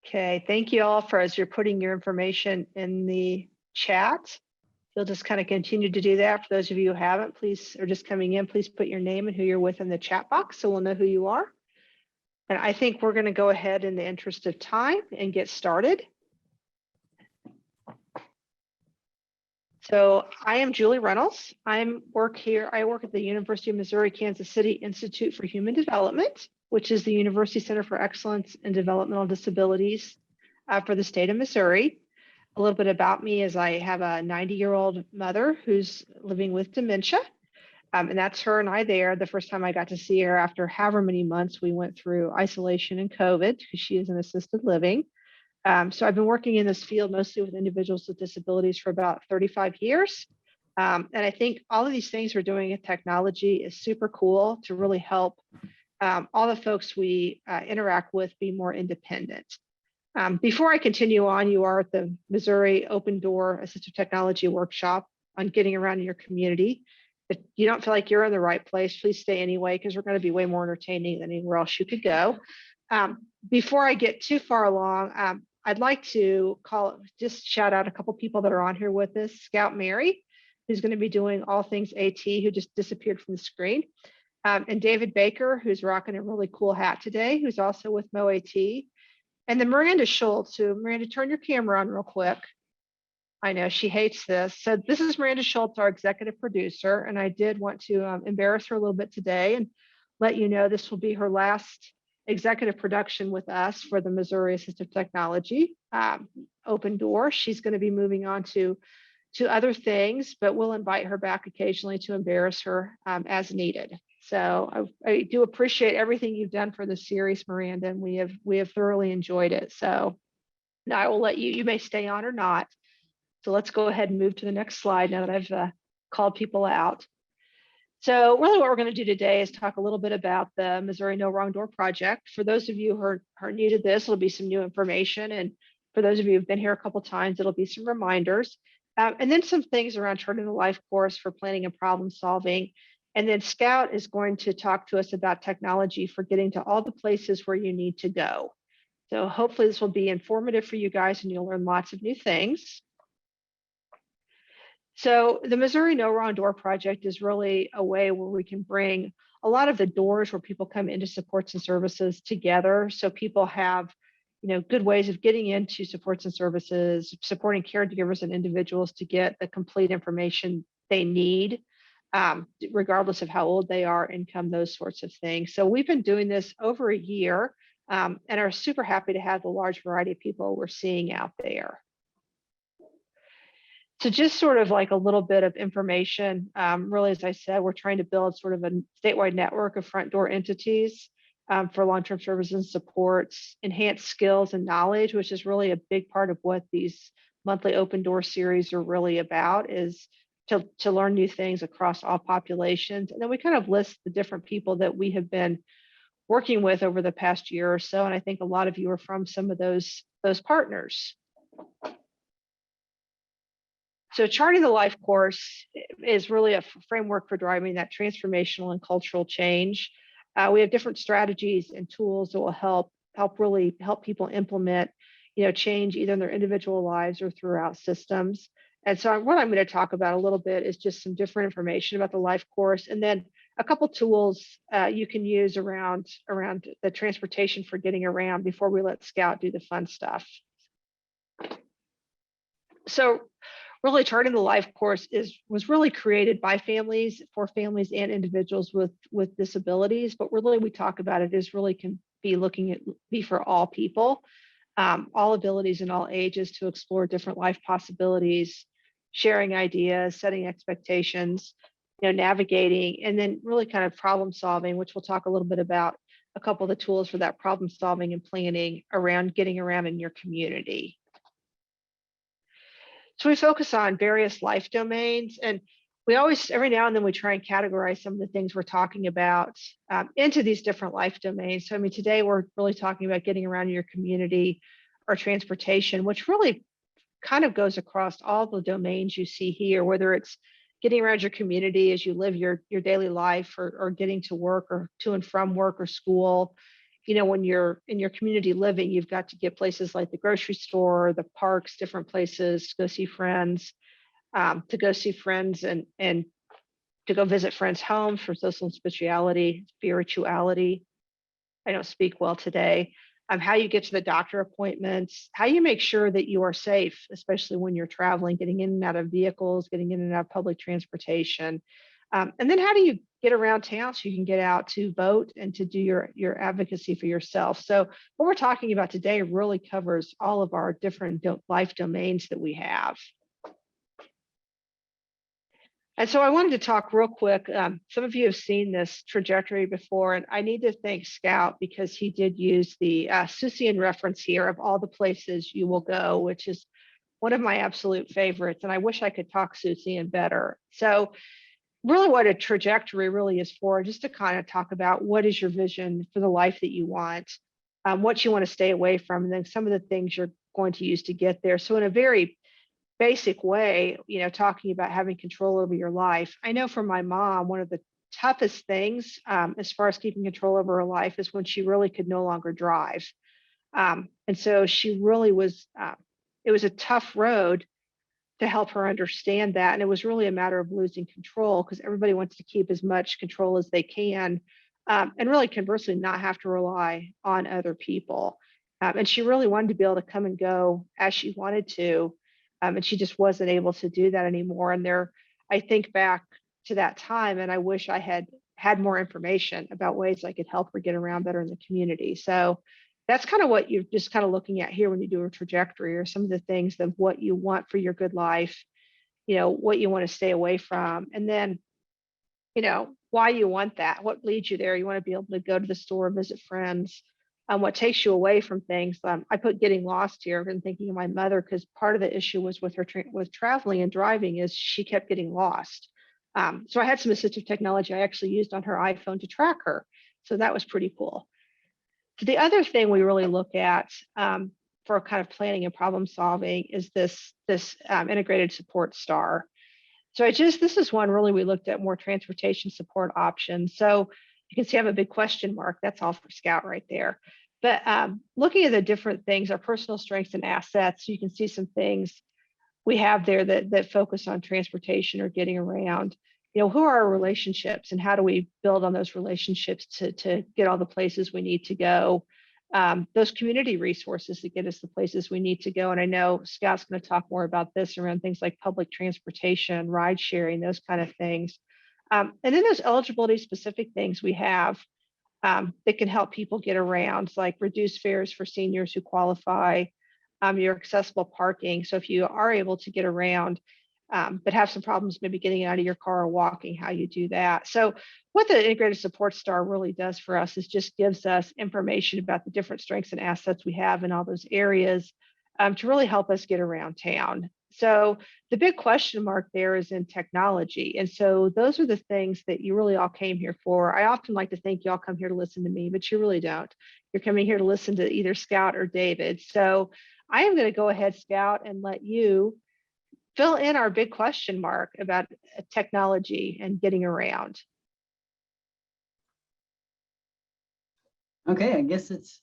Okay, thank you all for as you're putting your information in the chat. You'll just kind of continue to do that. For those of you who haven't, please, or just coming in, please put your name and who you're with in the chat box so we'll know who you are. And I think we're going to go ahead in the interest of time and get started. So I am Julie Reynolds. I work at the University of Missouri, Kansas City Institute for Human Development, which is the University Center for Excellence in Developmental Disabilities for the state of Missouri. A little bit about me is I have a 90-year-old mother who's living with dementia. And that's her and I there. The first time I got to see her after however many months we went through isolation and COVID, because she is in assisted living. So I've been working in this field mostly with individuals with disabilities for about 35 years. And I think all of these things we're doing in technology is super cool to really help all the folks we interact with be more independent. Before I continue on, you are at the Missouri Open Door Assistive Technology Workshop on getting around in your community. If you don't feel like you're in the right place, please stay anyway, because we're going to be way more entertaining than anywhere else you could go. Before I get too far along, I'd like to just shout out a couple people that are on here with us. Scout Mary, who's going to be doing all things AT, who just disappeared from the screen. And David Baker, who's rocking a really cool hat today, who's also with MoAT. And then Miranda Schultz, Miranda, turn your camera on real quick. I know she hates this. So this is Miranda Schultz, our executive producer. And I did want to embarrass her a little bit today and let you know this will be her last executive production with us for the Missouri Assistive Technology Open Door. She's going to be moving on to other things, but we'll invite her back occasionally to embarrass her as needed. So I do appreciate everything you've done for the series, Miranda, and we have thoroughly enjoyed it. So now I will let you may stay on or not. So let's go ahead and move to the next slide now that I've called people out. So really what we're going to do today is talk a little bit about the Missouri No Wrong Door Project. For those of you who are new to this, it'll be some new information. And for those of you who've been here a couple of times, it'll be some reminders. And then some things around charting the life course for planning and problem solving. And then Scout is going to talk to us about technology for getting to all the places where you need to go. So hopefully this will be informative for you guys and you'll learn lots of new things. So the Missouri No Wrong Door Project is really a way where we can bring a lot of the doors where people come into supports and services together. So people have, good ways of getting into supports and services, supporting caregivers and individuals to get the complete information they need, regardless of how old they are, income, those sorts of things. So we've been doing this over a year and are super happy to have the large variety of people we're seeing out there. So just sort of like a little bit of information, really, as I said, we're trying to build sort of a statewide network of front door entities for long-term services and supports, enhance skills and knowledge, which is really a big part of what these monthly open door series are really about, is to learn new things across all populations. And then we kind of list the different people that we have been working with over the past year or so. And I think a lot of you are from some of those partners. So charting the life course is really a framework for driving that transformational and cultural change. We have different strategies and tools that will help people implement, change either in their individual lives or throughout systems. And so what I'm going to talk about a little bit is just some different information about the life course, and then a couple tools you can use around the transportation for getting around before we let Scout do the fun stuff. So really charting the life course was really created by families, for families and individuals with disabilities, but really we talk about it is really can be for all people, all abilities and all ages, to explore different life possibilities, sharing ideas, setting expectations, navigating, and then really kind of problem solving, which we'll talk a little bit about a couple of the tools for that problem solving and planning around getting around in your community. So we focus on various life domains, and we always, every now and then, we try and categorize some of the things we're talking about into these different life domains. So, today we're really talking about getting around in your community or transportation, which really kind of goes across all the domains you see here, whether it's getting around your community as you live your daily life, or getting to work or to and from work or school, when you're in your community living, you've got to get places like the grocery store, the parks, different places to go see friends, and to go visit friends' homes for social spirituality. I don't speak well today. How you get to the doctor appointments, how you make sure that you are safe, especially when you're traveling, getting in and out of vehicles, getting in and out of public transportation. And then how do you get around town so you can get out to vote and to do your advocacy for yourself? So what we're talking about today really covers all of our different life domains that we have. And so I wanted to talk real quick. Some of you have seen this trajectory before, and I need to thank Scout because he did use the Seussian reference here of all the places you will go, which is one of my absolute favorites. And I wish I could talk Seussian better. So really what a trajectory really is for, just to kind of talk about what is your vision for the life that you want, what you want to stay away from, and then some of the things you're going to use to get there. So in a very basic way, talking about having control over your life. I know for my mom, one of the toughest things as far as keeping control over her life is when she really could no longer drive. And so she really was, it was a tough road to help her understand that. And it was really a matter of losing control because everybody wants to keep as much control as they can. And really conversely, not have to rely on other people. And she really wanted to be able to come and go as she wanted to. And she just wasn't able to do that anymore. And I think back to that time and I wish I had more information about ways I could help her get around better in the community. So that's kind of what you're just kind of looking at here when you do a trajectory, or some of the things of what you want for your good life, what you want to stay away from. And then, why you want that, what leads you there. You want to be able to go to the store, visit friends, what takes you away from things. I put getting lost here. I've been thinking of my mother because part of the issue was with her with traveling and driving is she kept getting lost. So I had some assistive technology I actually used on her iPhone to track her. So that was pretty cool. So the other thing we really look at for kind of planning and problem solving is this integrated support star. So this is one really we looked at more transportation support options. So you can see I have a big question mark. That's all for Scout right there. But looking at the different things, our personal strengths and assets, you can see some things we have there that focus on transportation or getting around. Who are our relationships and how do we build on those relationships to get all the places we need to go? Those community resources that get us the places we need to go. And I know Scout's going to talk more about this around things like public transportation, ride sharing, those kind of things. And then there's eligibility specific things we have that can help people get around, like reduced fares for seniors who qualify, your accessible parking. So if you are able to get around, but have some problems maybe getting out of your car or walking, how you do that. So what the integrated support star really does for us is just gives us information about the different strengths and assets we have in all those areas to really help us get around town. So the big question mark there is in technology. And so those are the things that you really all came here for. I often like to think y'all come here to listen to me, but you really don't. You're coming here to listen to either Scout or David. So I am going to go ahead, Scout, and let you fill in our big question mark about technology and getting around. Okay, I guess it's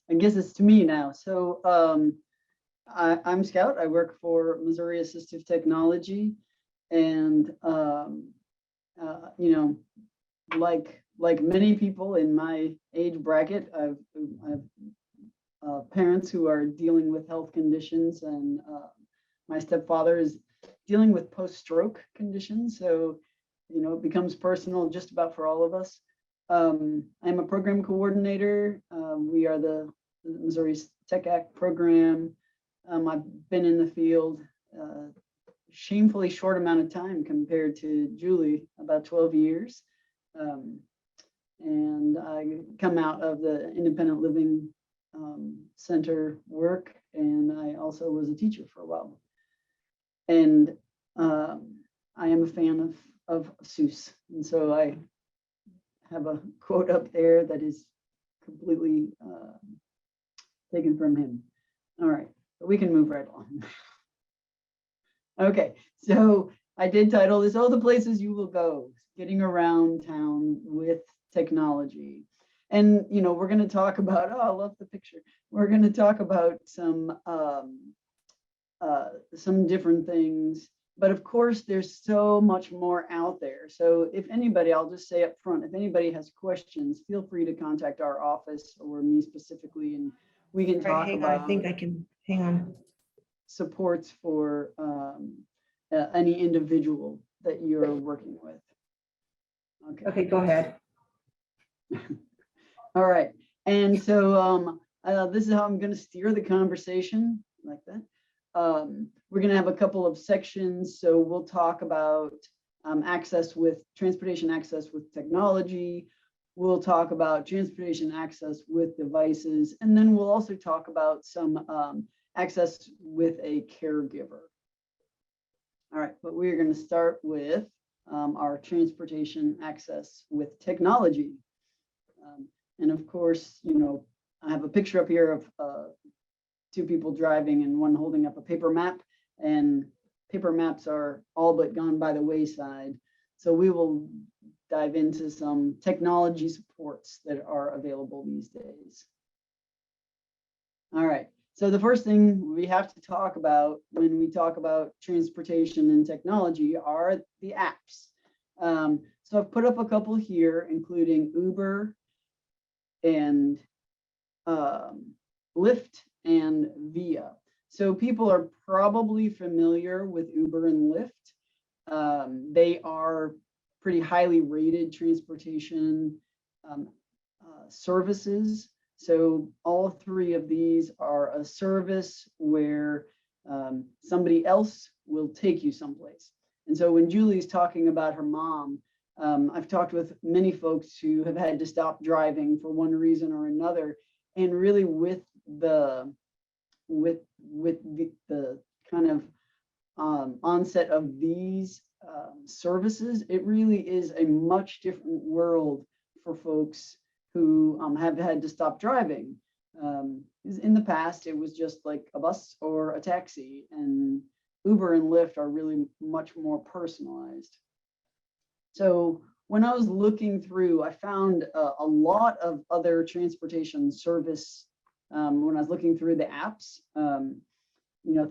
to me now. So I'm Scout. I work for Missouri Assistive Technology, and like many people in my age bracket, I've parents who are dealing with health conditions, and my stepfather is dealing with post-stroke conditions. So, it becomes personal just about for all of us. I'm a program coordinator. We are the Missouri Tech Act program. I've been in the field shamefully short amount of time compared to Julie, about 12 years. And I come out of the independent living center work, and I also was a teacher for a while. And I am a fan of Seuss, and so I have a quote up there that is completely taken from him. All right, but we can move right on. Okay, so I did title this "All the Places You Will Go: Getting Around Town with Technology." And, we're going to talk about, oh, I love the picture. We're going to talk about some different things. But of course, there's so much more out there. So if anybody, I'll just say up front, if anybody has questions, feel free to contact our office or me specifically, and we can talk Hang on, I about think I can, hang on. supports for any individual that you're working with. Okay, go ahead. All right. And so this is how I'm going to steer the conversation like that. We're going to have a couple of sections. So we'll talk about transportation access with technology. We'll talk about transportation access with devices. And then we'll also talk about some access with a caregiver. All right, but we're going to start with our transportation access with technology. And of course, I have a picture up here of two people driving and one holding up a paper map, and paper maps are all but gone by the wayside. So we will dive into some technology supports that are available these days. All right, so the first thing we have to talk about when we talk about transportation and technology are the apps. So I've put up a couple here, including Uber and Lyft and Via. So people are probably familiar with Uber and Lyft. They are pretty highly rated transportation services. So all three of these are a service where somebody else will take you someplace. And so when Julie's talking about her mom, I've talked with many folks who have had to stop driving for one reason or another, and really with the kind of onset of these services, it really is a much different world for folks who have had to stop driving. In the past, it was just like a bus or a taxi, and Uber and Lyft are really much more personalized. So when I was looking through, I found a lot of other transportation service when I was looking through the apps,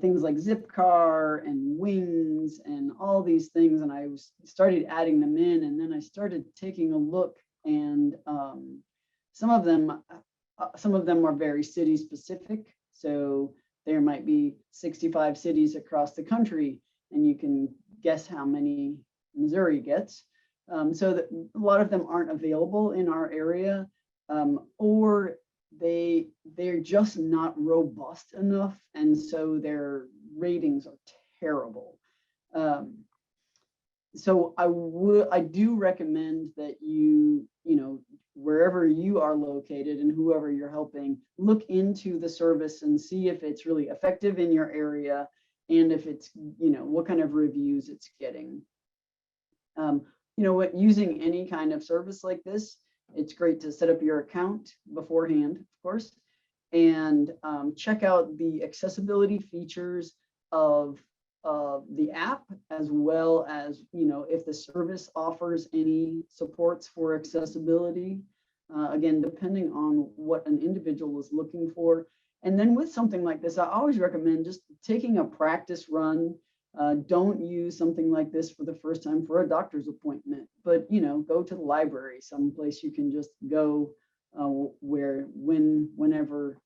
things like Zipcar and Wings and all these things. And I started adding them in, and then I started taking a look, and some of them are very city specific. So there might be 65 cities across the country, and you can guess how many Missouri gets. So that a lot of them aren't available in our area, or they're just not robust enough, and so their ratings are terrible. So I do recommend that you wherever you are located and whoever you're helping, look into the service and see if it's really effective in your area, and if it's what kind of reviews it's getting. Using any kind of service like this, it's great to set up your account beforehand, of course, and check out the accessibility features of the app, as well as, if the service offers any supports for accessibility, again, depending on what an individual is looking for. And then with something like this, I always recommend just taking a practice run. Don't use something like this for the first time for a doctor's appointment, but go to the library, someplace you can just go whenever,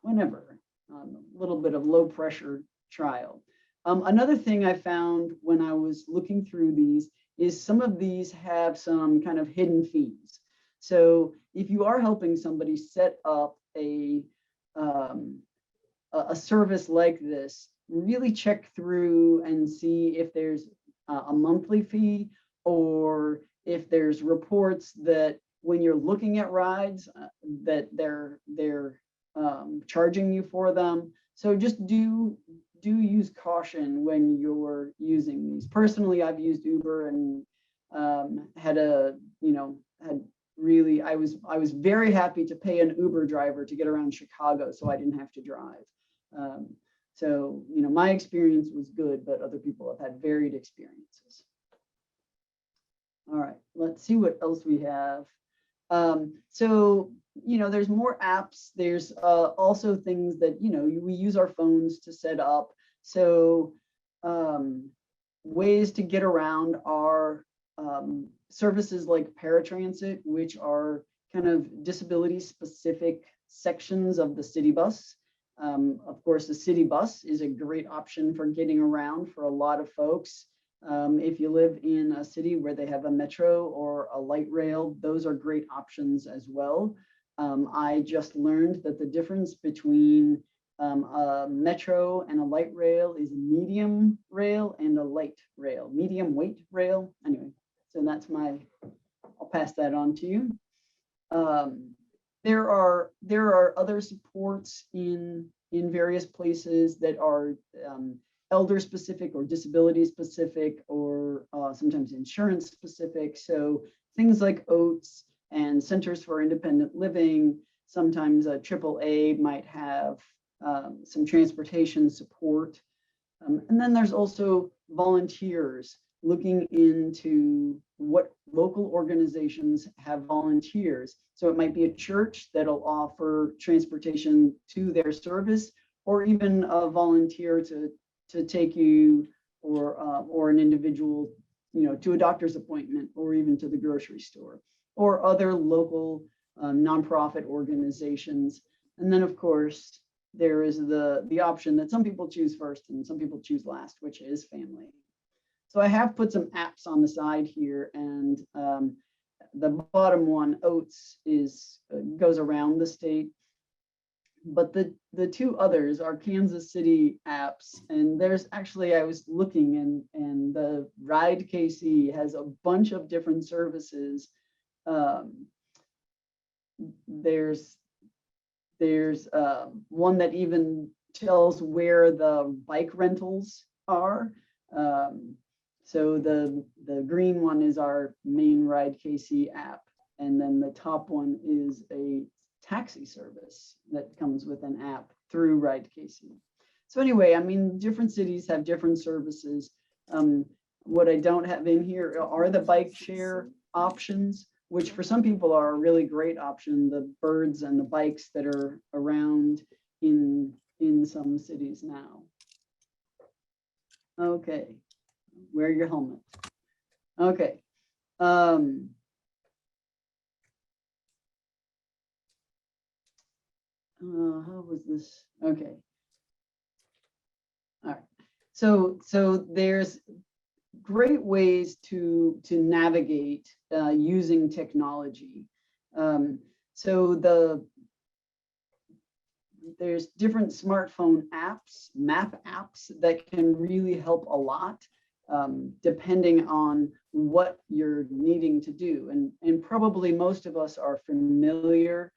a little bit of low pressure trial. Another thing I found when I was looking through these is some of these have some kind of hidden fees. So if you are helping somebody set up a service like this, really check through and see if there's a monthly fee, or if there's reports that when you're looking at rides that they're charging you for them. So just do use caution when you're using these. Personally, I've used Uber and I was very happy to pay an Uber driver to get around Chicago so I didn't have to drive. So, my experience was good, but other people have had varied experiences. All right, let's see what else we have. So there's more apps. There's also things that, we use our phones to set up. So ways to get around are services like paratransit, which are kind of disability specific sections of the city bus. Of course, the city bus is a great option for getting around for a lot of folks. If you live in a city where they have a metro or a light rail, those are great options as well. I just learned that the difference between a metro and a light rail is medium rail and a light rail, medium weight rail. Anyway, so that's I'll pass that on to you. There are other supports in various places that are elder specific or disability specific, or sometimes insurance specific. So things like OATS and Centers for Independent Living. Sometimes a AAA might have some transportation support. And then there's also volunteers, looking into what local organizations have volunteers. So it might be a church that'll offer transportation to their service, or even a volunteer to take you or an individual, to a doctor's appointment, or even to the grocery store, or other local nonprofit organizations. And then, of course, there is the option that some people choose first and some people choose last, which is family. So I have put some apps on the side here, and the bottom one, OATS, goes around the state. But the two others are Kansas City apps, and there's actually, I was looking, and the Ride KC has a bunch of different services. There's one that even tells where the bike rentals are. So the green one is our main Ride KC app, and then the top one is a taxi service that comes with an app through Ride KC. So anyway, I mean, different cities have different services. What I don't have in here are the bike share options, which for some people are a really great option, the birds and the bikes that are around in some cities now. Okay, wear your helmet. Okay. How was this? Okay. All right. So there's great ways to navigate using technology. So there's different smartphone apps, map apps, that can really help a lot, depending on what you're needing to do. And probably most of us are familiar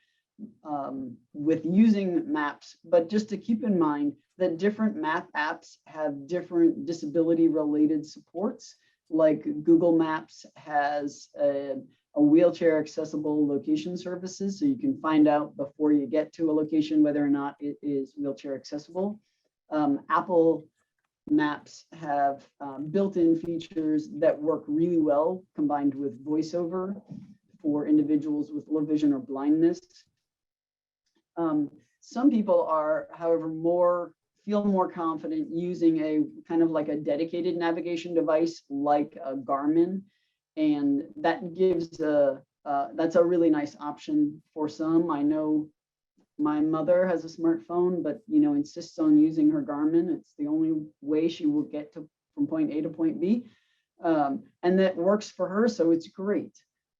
with using maps, but just to keep in mind that different map apps have different disability related supports. Like Google Maps has a wheelchair accessible location services, so you can find out before you get to a location whether or not it is wheelchair accessible. Apple Maps have built-in features that work really well combined with voiceover for individuals with low vision or blindness. Some people are, however, feel more confident using a kind of like a dedicated navigation device like a Garmin, and that gives that's a really nice option for some. I know my mother has a smartphone, but insists on using her Garmin. It's the only way she will get from point A to point B, and that works for her, so it's great.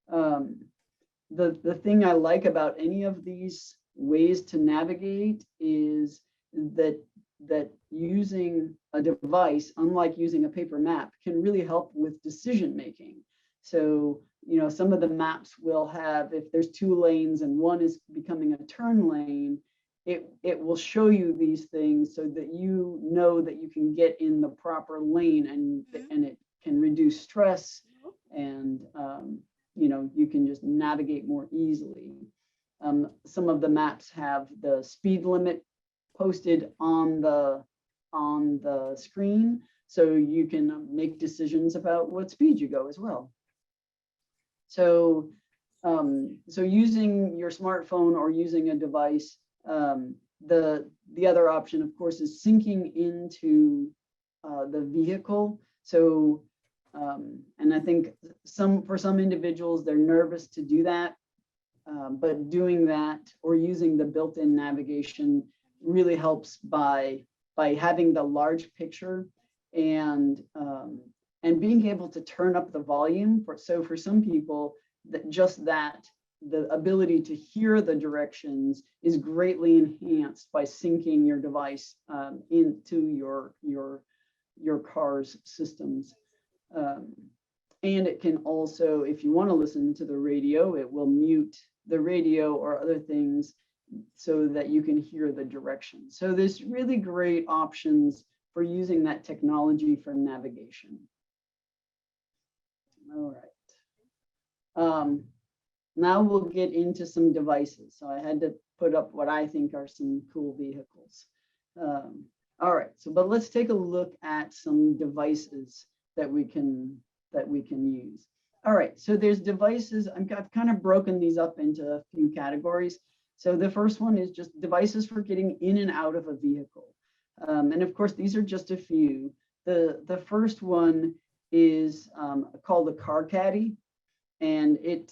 The thing I like about any of these ways to navigate is that using a device, unlike using a paper map, can really help with decision making. So, some of the maps will have, if there's 2 lanes and one is becoming a turn lane, it will show you these things so that you know that you can get in the proper lane, and it can reduce stress, and you can just navigate more easily. Some of the maps have the speed limit posted on the screen, so you can make decisions about what speed you go as well. So So using your smartphone or using a device, the other option, of course, is syncing into the vehicle. So, and I think for some individuals, they're nervous to do that, but doing that or using the built-in navigation really helps by having the large picture and being able to turn up the volume. So for some people, the ability to hear the directions is greatly enhanced by syncing your device into your car's systems. And it can also, if you want to listen to the radio, it will mute the radio or other things so that you can hear the directions. So there's really great options for using that technology for navigation. All right. Now we'll get into some devices. So I had to put up what I think are some cool vehicles. All right, but let's take a look at some devices that we can use. All right, so there's devices. I've kind of broken these up into a few categories. So the first one is just devices for getting in and out of a vehicle. And of course, these are just a few. The first one is called a car caddy, and it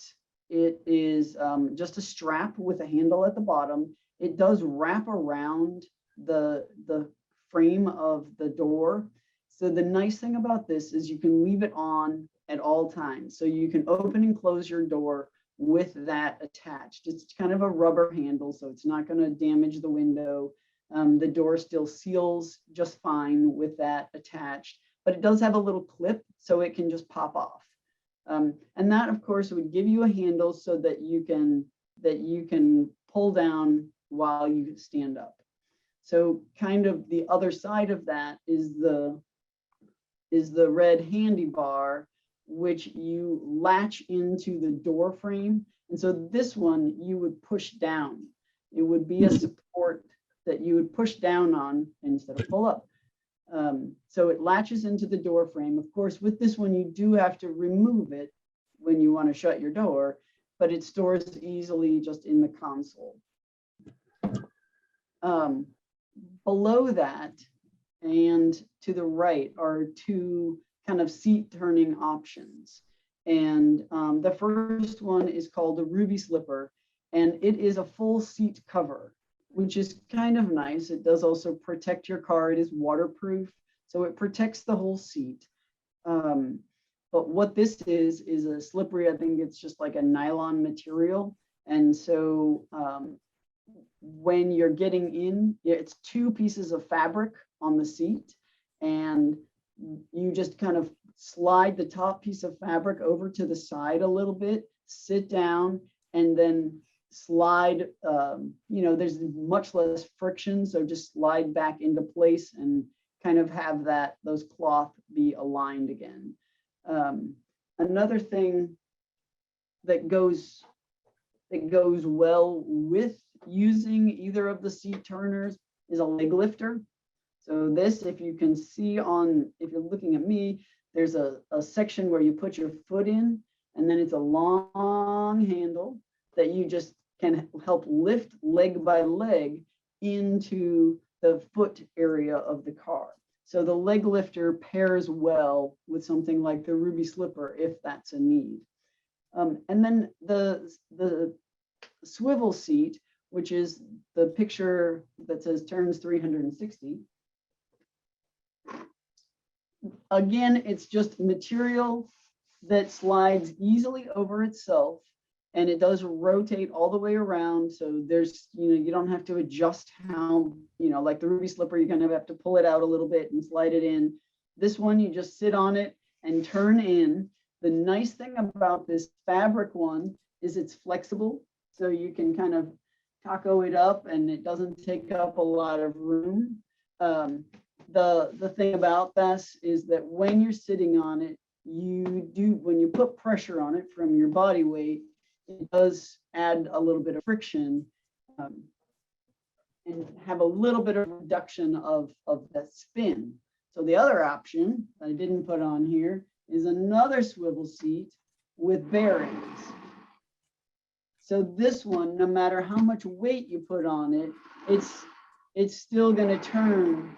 is just a strap with a handle at the bottom. It does wrap around the frame of the door. So the nice thing about this is you can leave it on at all times. So you can open and close your door with that attached. It's kind of a rubber handle, so it's not going to damage the window. The door still seals just fine with that attached, but it does have a little clip so it can just pop off. And that, of course, would give you a handle so that you can pull down while you stand up. So kind of the other side of that is the red handy bar, which you latch into the door frame. And so this one you would push down. It would be a support that you would push down on instead of pull up. So it latches into the door frame. Of course, with this one, you do have to remove it when you want to shut your door, but it stores easily just in the console. Below that and to the right are two kind of seat turning options. And the first one is called the Ruby Slipper, and it is a full seat cover, which is kind of nice. It does also protect your car. It is waterproof, so it protects the whole seat. But what this is a slippery, I think it's just like a nylon material. And so when you're getting in, it's two pieces of fabric on the seat, and you just kind of slide the top piece of fabric over to the side a little bit, sit down, and then slide, there's much less friction, so just slide back into place and kind of have those cloth be aligned again. Another thing that goes well with using either of the seat turners is a leg lifter. So this, if you can see if you're looking at me, there's a section where you put your foot in, and then it's a long handle that you just can help lift leg by leg into the foot area of the car. So the leg lifter pairs well with something like the Ruby Slipper if that's a need. And then the swivel seat, which is the picture that says turns 360. Again, it's just material that slides easily over itself, and it does rotate all the way around. So there's, you don't have to adjust how, like the Ruby Slipper, you're going to have to pull it out a little bit and slide it in. This one, you just sit on it and turn in. The nice thing about this fabric one is it's flexible. So you can kind of taco it up and it doesn't take up a lot of room. The thing about this is that when you're sitting on it, when you put pressure on it from your body weight, it does add a little bit of friction and have a little bit of reduction of that spin. So the other option that I didn't put on here is another swivel seat with bearings. So this one, no matter how much weight you put on it, it's still going to turn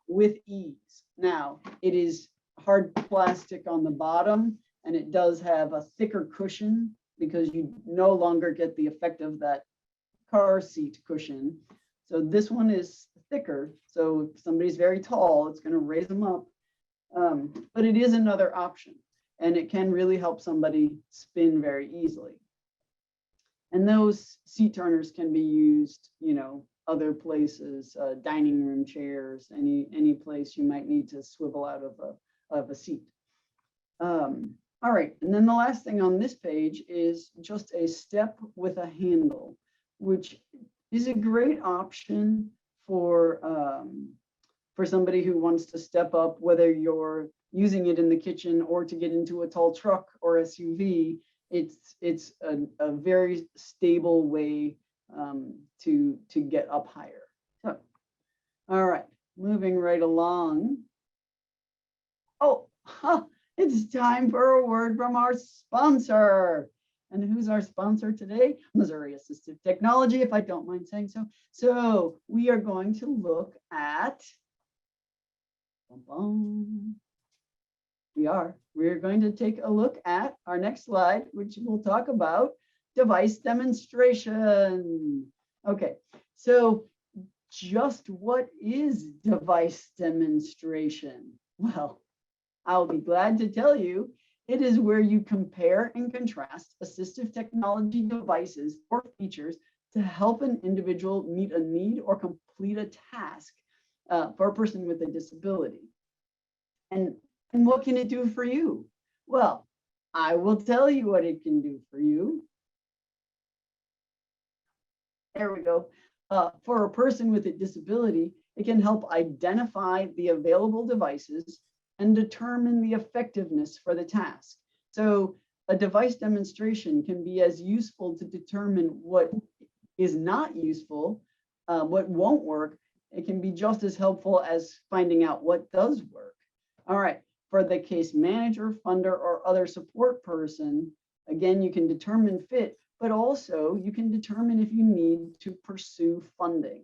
with ease. Now, it is hard plastic on the bottom, and it does have a thicker cushion because you no longer get the effect of that car seat cushion. So this one is thicker. So if somebody's very tall, it's going to raise them up. But it is another option, and it can really help somebody spin very easily. And those seat turners can be used, other places, dining room chairs, any place you might need to swivel out of a seat. All right, and then the last thing on this page is just a step with a handle, which is a great option for somebody who wants to step up, whether you're using it in the kitchen or to get into a tall truck or SUV. It's a very stable way to get up higher. So, all right, moving right along. Oh, it's time for a word from our sponsor. And who's our sponsor today? Missouri Assistive Technology, if I don't mind saying so. So we are going to look at, we're going to take a look at our next slide, which we'll talk about device demonstration. Okay, so just what is device demonstration? Well, I'll be glad to tell you, it is where you compare and contrast assistive technology devices or features to help an individual meet a need or complete a task for a person with a disability. And what can it do for you? Well, I will tell you what it can do for you. There we go. For a person with a disability, it can help identify the available devices and determine the effectiveness for the task. So a device demonstration can be as useful to determine what is not useful, what won't work. It can be just as helpful as finding out what does work. All right, for the case manager, funder, or other support person, again, you can determine fit, but also you can determine if you need to pursue funding,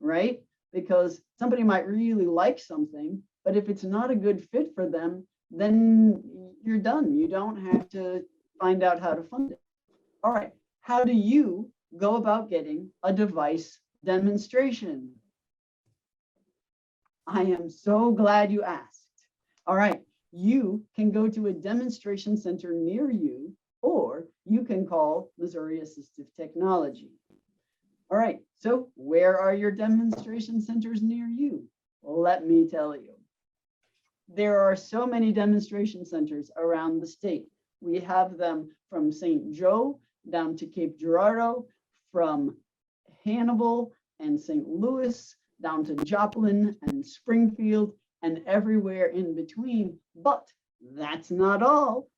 right? Because somebody might really like something, but if it's not a good fit for them, then you're done. You don't have to find out how to fund it. All right, how do you go about getting a device demonstration? I am so glad you asked. All right, you can go to a demonstration center near you, or you can call Missouri Assistive Technology. All right, so where are your demonstration centers near you? Well, let me tell you. There are so many demonstration centers around the state. We have them from St. Joe down to Cape Girardeau, from Hannibal and St. Louis down to Joplin and Springfield and everywhere in between. But that's not all.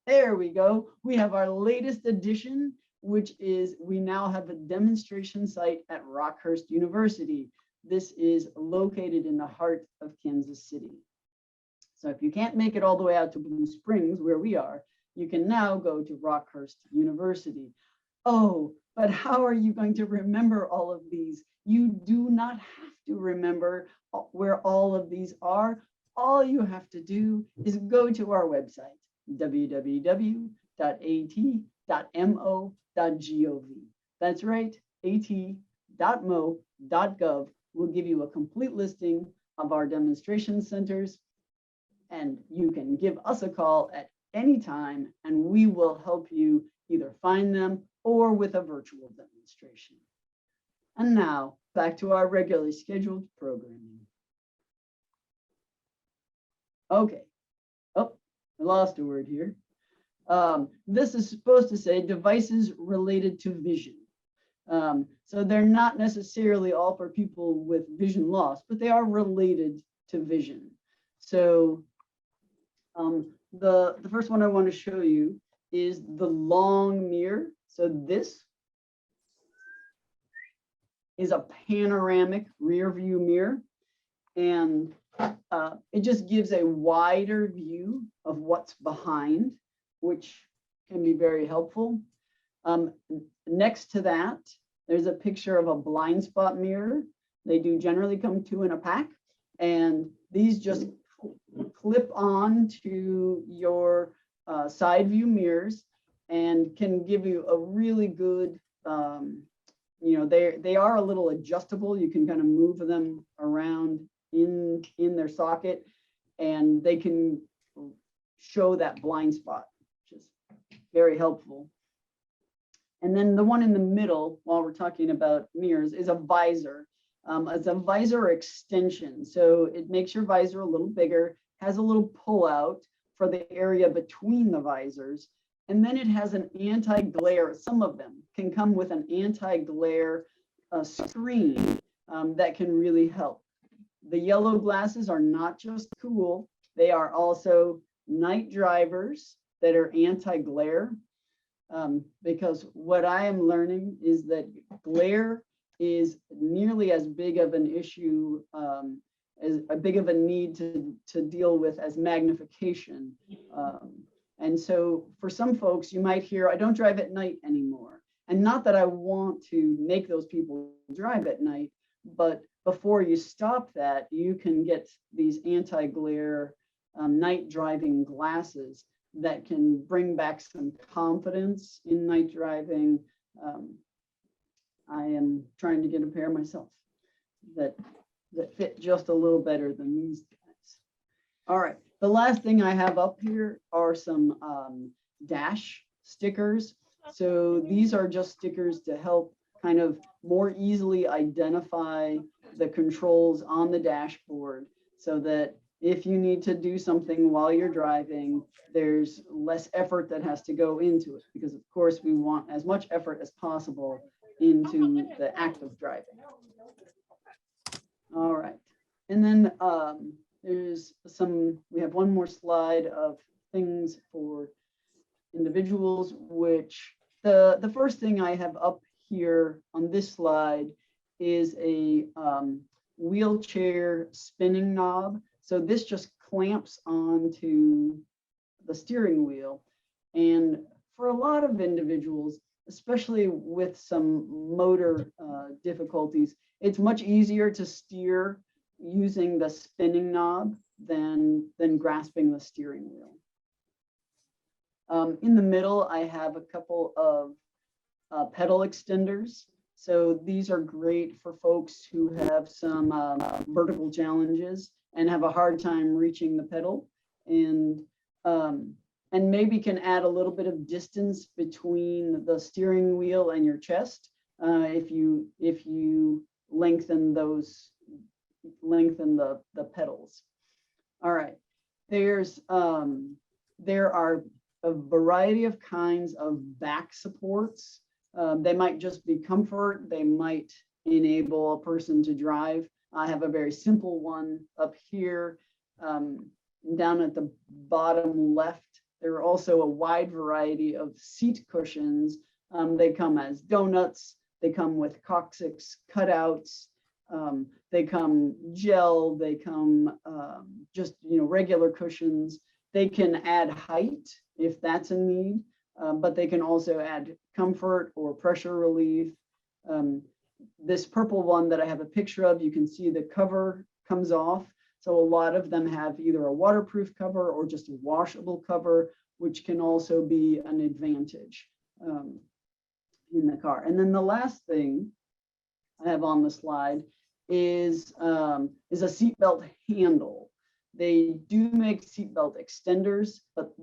There we go. We have our latest addition, which is we now have a demonstration site at Rockhurst University. This is located in the heart of Kansas City. So if you can't make it all the way out to Blue Springs, where we are, you can now go to Rockhurst University. Oh, but how are you going to remember all of these? You do not have to remember where all of these are. All you have to do is go to our website, www.at.mo.gov. That's right, at.mo.gov will give you a complete listing of our demonstration centers, and you can give us a call at any time and we will help you either find them or with a virtual demonstration. And now back to our regularly scheduled programming. Okay. Oh, I lost a word here. This is supposed to say devices related to vision. So they're not necessarily all for people with vision loss, but they are related to vision. So the first one I want to show you is the long mirror. So this is a panoramic rear view mirror, and it just gives a wider view of what's behind, which can be very helpful. Next to that, there's a picture of a blind spot mirror. They do generally come 2 in a pack, and these just clip on to your side view mirrors and can give you a really good, they are a little adjustable. You can kind of move them around in their socket, and they can show that blind spot, which is very helpful. And then the one in the middle, while we're talking about mirrors, is a visor. It's a visor extension. So it makes your visor a little bigger, has a little pull out for the area between the visors. And then it has an anti-glare. Some of them can come with an anti-glare screen that can really help. The yellow glasses are not just cool, they are also night drivers that are anti-glare. Because what I am learning is that glare is nearly as big of an issue, as a big of a need to deal with as magnification. And so for some folks, you might hear, I don't drive at night anymore. And not that I want to make those people drive at night, but before you stop that, you can get these anti-glare night driving glasses that can bring back some confidence in night driving. I am trying to get a pair myself that fit just a little better than these guys. All right, the last thing I have up here are some dash stickers. So these are just stickers to help kind of more easily identify the controls on the dashboard, so that if you need to do something while you're driving, there's less effort that has to go into it, because of course we want as much effort as possible into the act of driving. All right, and then we have one more slide of things for individuals, which the first thing I have up here on this slide is a wheelchair spinning knob. So this just clamps onto the steering wheel. And for a lot of individuals, especially with some motor difficulties, it's much easier to steer using the spinning knob than grasping the steering wheel. In the middle, I have a couple of pedal extenders. So these are great for folks who have some vertical challenges and have a hard time reaching the pedal, and maybe can add a little bit of distance between the steering wheel and your chest if you lengthen the pedals. All right, there are a variety of kinds of back supports. They might just be comfort. They might enable a person to drive. I have a very simple one up here. Down at the bottom left, there are also a wide variety of seat cushions. They come as donuts. They come with coccyx cutouts. They come gel. They come just regular cushions. They can add height if that's a need, but they can also add comfort or pressure relief. This purple one that I have a picture of, you can see the cover comes off. So a lot of them have either a waterproof cover or just a washable cover, which can also be an advantage in the car. And then the last thing I have on the slide is a seatbelt handle. They do make seatbelt extenders, but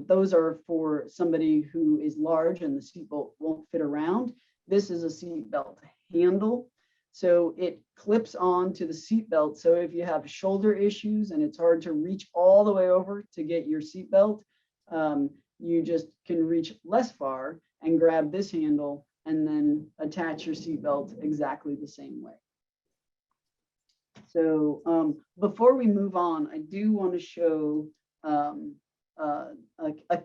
those are for somebody who is large and the seatbelt won't fit around. This is a seatbelt handle. So it clips on to the seatbelt. So if you have shoulder issues and it's hard to reach all the way over to get your seatbelt, you just can reach less far and grab this handle and then attach your seatbelt exactly the same way. So before we move on, I do want to show a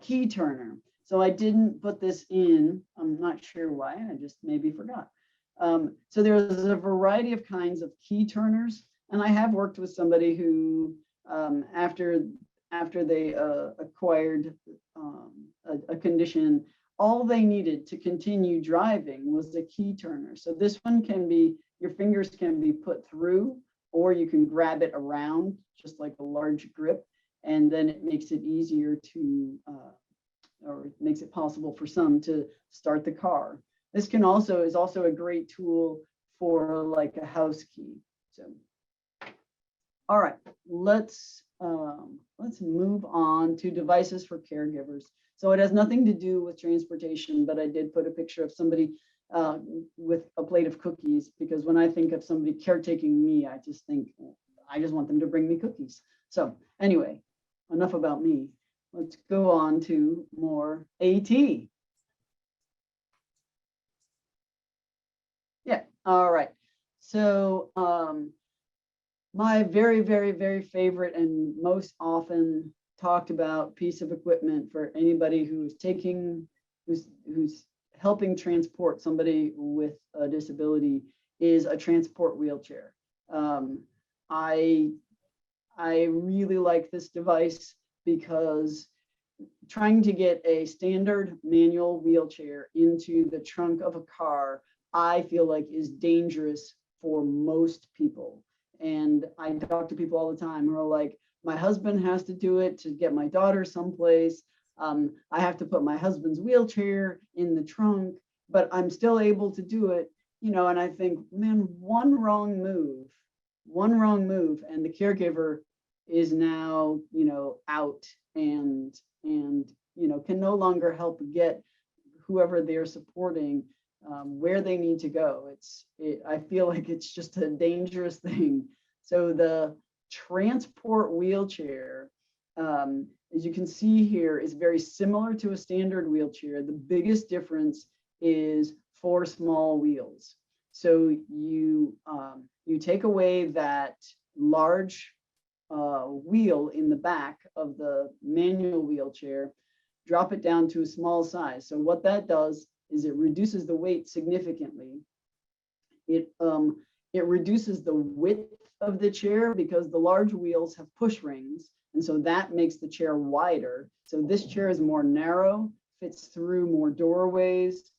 key turner. So I didn't put this in. I'm not sure why. I just maybe forgot. So there's a variety of kinds of key turners, and I have worked with somebody who, after they acquired a condition, all they needed to continue driving was a key turner. So this one can be, your fingers can be put through, or you can grab it around, just like a large grip, and then it makes it easier to, or it makes it possible for some to start the car. This is also a great tool for like a house key. So, all right, let's move on to devices for caregivers. So it has nothing to do with transportation, but I did put a picture of somebody with a plate of cookies, because when I think of somebody caretaking me, I just want them to bring me cookies. So anyway, enough about me. Let's go on to more AT. Yeah, all right. So my very, very, very favorite and most often talked about piece of equipment for anybody who's helping transport somebody with a disability is a transport wheelchair. I really like this device because trying to get a standard manual wheelchair into the trunk of a car, I feel like is dangerous for most people. And I talk to people all the time who are like, my husband has to do it to get my daughter someplace. I have to put my husband's wheelchair in the trunk, but I'm still able to do it, and I think, man, one wrong move, and the caregiver is now, out and can no longer help get whoever they're supporting where they need to go. I feel like it's just a dangerous thing. So the transport wheelchair, as you can see here, is very similar to a standard wheelchair. The biggest difference is 4 small wheels. So you take away that large wheel in the back of the manual wheelchair, drop it down to a small size. So what that does is it reduces the weight significantly. It reduces the width of the chair because the large wheels have push rings, and so that makes the chair wider. So this chair is more narrow, fits through more doorways.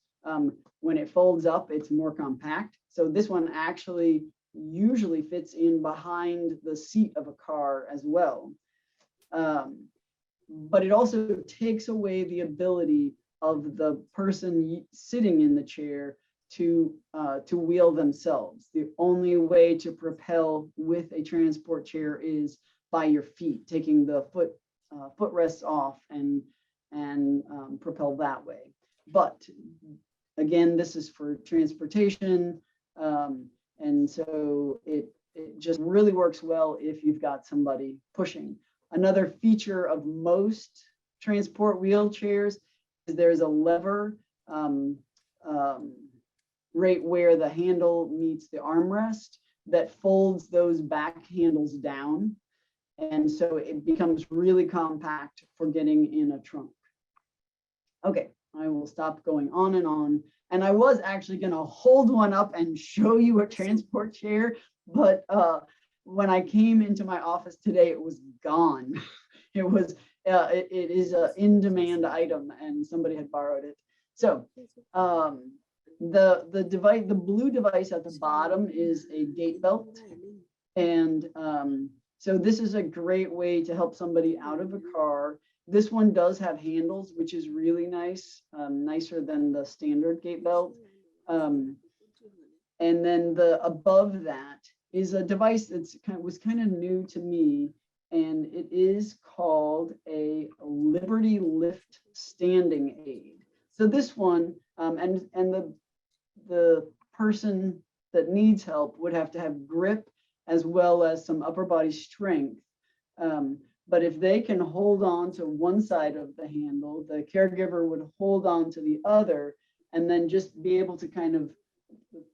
When it folds up, it's more compact. So this one actually usually fits in behind the seat of a car as well. But it also takes away the ability of the person sitting in the chair to wheel themselves. The only way to propel with a transport chair is by your feet, taking the footrests off and propel that way. But again, this is for transportation, and so it just really works well if you've got somebody pushing. Another feature of most transport wheelchairs is there's a lever right where the handle meets the armrest that folds those back handles down. And so it becomes really compact for getting in a trunk. Okay, I will stop going on and on. And I was actually going to hold one up and show you a transport chair, but when I came into my office today, it was gone. It is an in-demand item, and somebody had borrowed it. So the device, the blue device at the bottom, is a gate belt, and so this is a great way to help somebody out of a car. This one does have handles, which is really nice, nicer than the standard gate belt. And then above that is a device that's was kind of new to me, and it is called a Liberty Lift standing aid. So this one, and the person that needs help would have to have grip as well as some upper body strength. But if they can hold on to one side of the handle, the caregiver would hold on to the other, and then just be able to kind of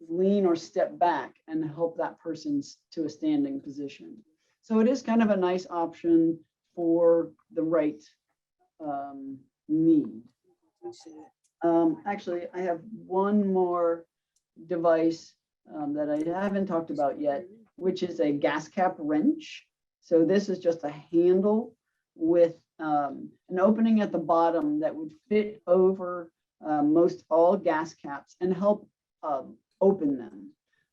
lean or step back and help that person to a standing position. So it is kind of a nice option for the right need. Actually, I have one more device that I haven't talked about yet, which is a gas cap wrench. So this is just a handle with an opening at the bottom that would fit over most all gas caps and help open them.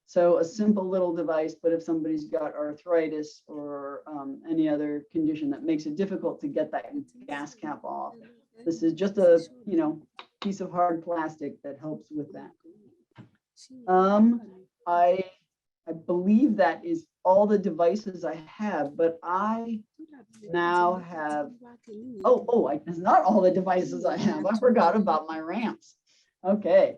So a simple little device, but if somebody's got arthritis or any other condition that makes it difficult to get that gas cap off, this is just a, you know, piece of hard plastic that helps with that. I believe that is all the devices I have, but I now have, it's not all the devices I have. I forgot about my ramps. Okay.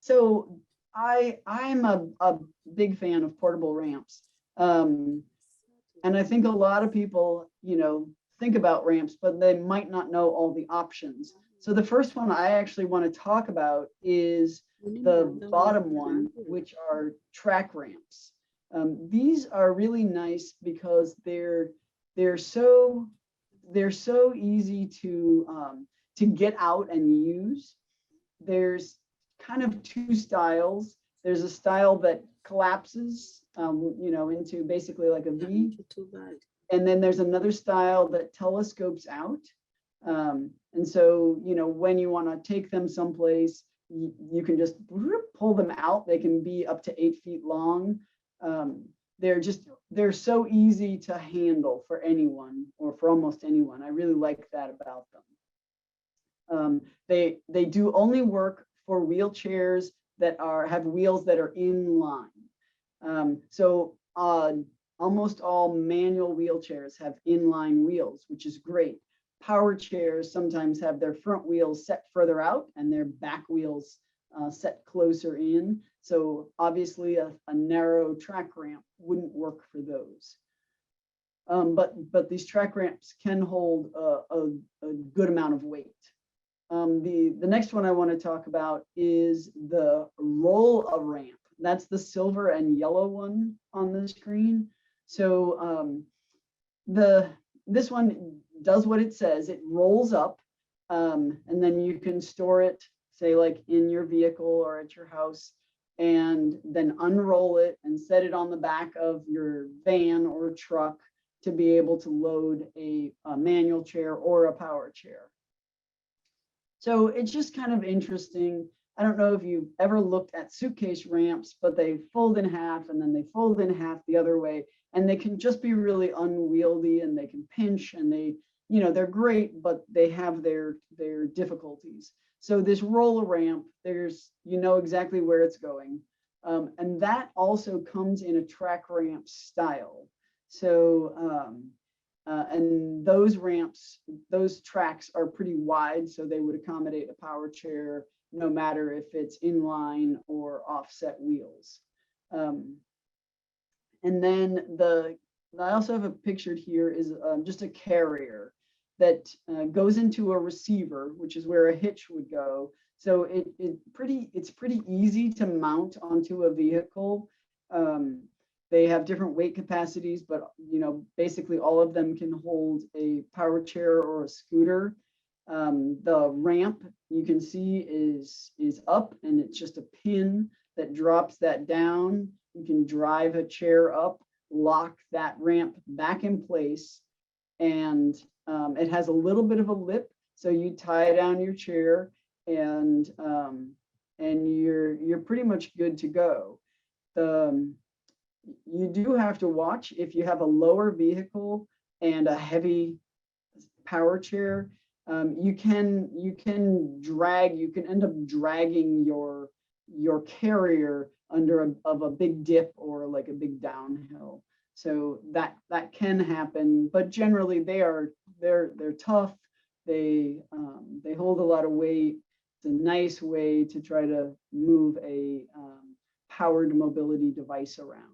So I'm a big fan of portable ramps. And I think a lot of people, you know, think about ramps, but they might not know all the options. So the first one I actually want to talk about is the bottom one, which are track ramps. These are really nice because they're so easy to get out and use. There's kind of two styles. There's a style that collapses, you know, into basically like a V. And then there's another style that telescopes out. And so, you know, when you want to take them someplace, you can just pull them out. They can be up to 8 feet long. They're so easy to handle for anyone or for almost anyone. I really like that about them. They do only work for wheelchairs that have wheels that are in line. So almost all manual wheelchairs have inline wheels, which is great. Power chairs sometimes have their front wheels set further out and their back wheels set closer in. So obviously a narrow track ramp wouldn't work for those. But these track ramps can hold a good amount of weight. The next one I want to talk about is the roll-a-ramp. That's the silver and yellow one on the screen. So this one does what it says. It rolls up, and then you can store it, say like in your vehicle or at your house, and then unroll it and set it on the back of your van or truck to be able to load a manual chair or a power chair. So it's just kind of interesting. I don't know if you've ever looked at suitcase ramps, but they fold in half and then they fold in half the other way. And they can just be really unwieldy and they can pinch and they, you know, they're great, but they have their difficulties. So this roller ramp, you know exactly where it's going. And that also comes in a track ramp style. So, and those ramps, those tracks are pretty wide, so they would accommodate a power chair, no matter if it's inline or offset wheels. And then I also have a pictured here is just a carrier that goes into a receiver, which is where a hitch would go. So it's pretty easy to mount onto a vehicle. They have different weight capacities, but you know, basically all of them can hold a power chair or a scooter. The ramp you can see is up, and it's just a pin that drops that down. You can drive a chair up, lock that ramp back in place, and it has a little bit of a lip, so you tie down your chair, and you're pretty much good to go. You do have to watch if you have a lower vehicle and a heavy power chair. You can end up dragging your carrier under a big dip or like a big downhill. So that can happen, but generally they're tough. They hold a lot of weight. It's a nice way to try to move a powered mobility device around.